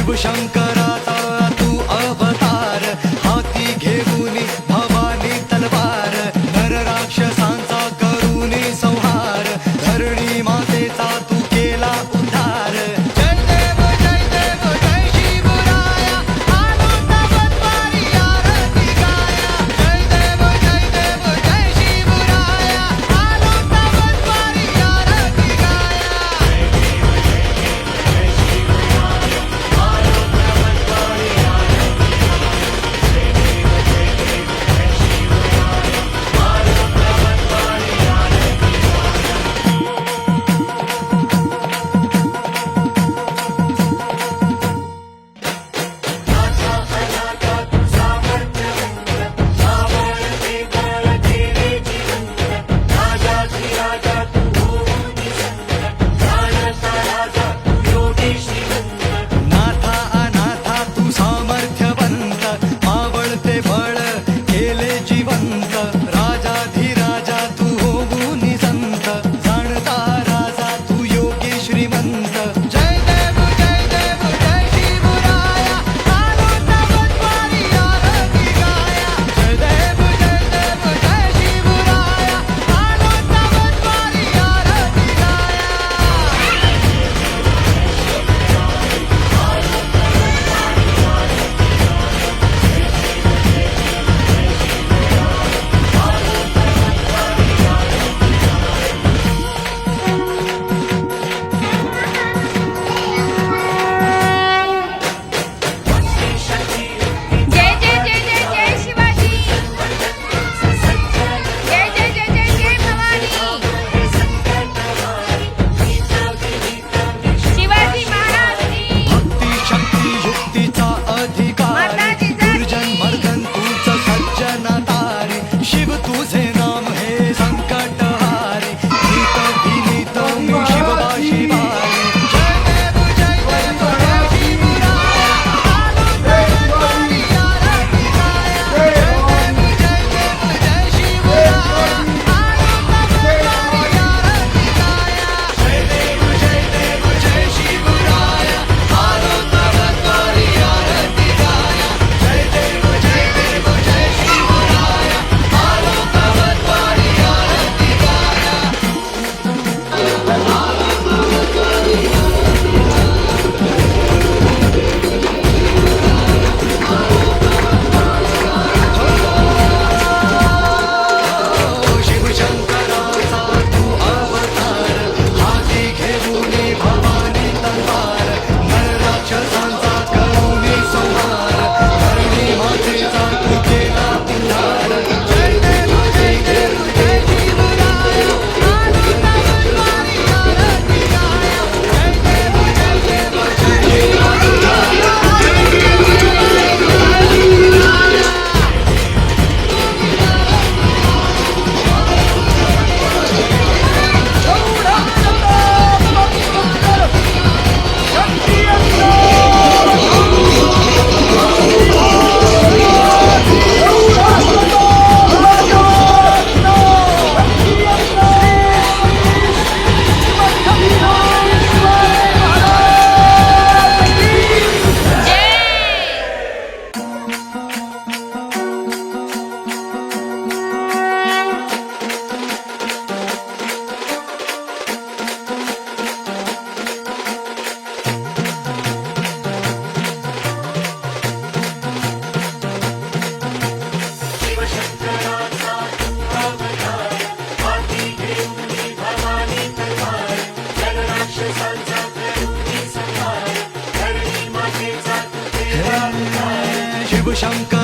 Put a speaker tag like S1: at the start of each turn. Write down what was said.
S1: शिवशंकराचा तू अवतार, हाती घेऊन भवानी तलवार, नर राक्षसांचा करूनी संहार, धरणी मातेचा तू केला उद्धार. जय देव जय शिवराया, आलो तवद्वारी आरती गाया. जय देव जय शिवराया, आलो तवद्वारी आरती गाया. नाथा अनाथा तू सामर्थ्यवंत, मावळते बळ केले जिवंत, राजाधिराजा तू होऊनी संत, जाणता राजा तू योगी श्रीमंत. जय देव जय शिवराया, आलो तवद्वारी आरती गाया. जय देव जय शिवराया, आलो तवद्वारी आरती गाया.
S2: जय जय जय जय जय शिवाजी. जय जय जय जय जय भवानी. शिवाजी महाराज की
S1: भक्ती शक्ती युक्तीचा अधिकार,
S2: माताजीचा
S1: दुर्जन मर्दन तूच सज्जनतारी, शिव तुझे नाम हे संकटहारी, भीत भीत मी शिवबा शिवारी. जय देव जय शिवराया, आलो तवद्वारी आरती गाया. जय देव जय शिवराया, आलो तवद्वारी आरती गाया. जय देव जय शिवराया, आलो तवद्वारी आरती गाया. जय देव जय शिवराया, आलो तवद्वारी आरती गाया. शिवशंकराचा तू अवतार, हाती घेऊन भवानी तलवार, नर राक्षसांचा करूनी संहार, धरणी मातेचा तू केला उद्धार. जय देव जय शिवराया, आलो तवद्वारी आरती गाया. जय देव जय शिवराया. शिवशंकर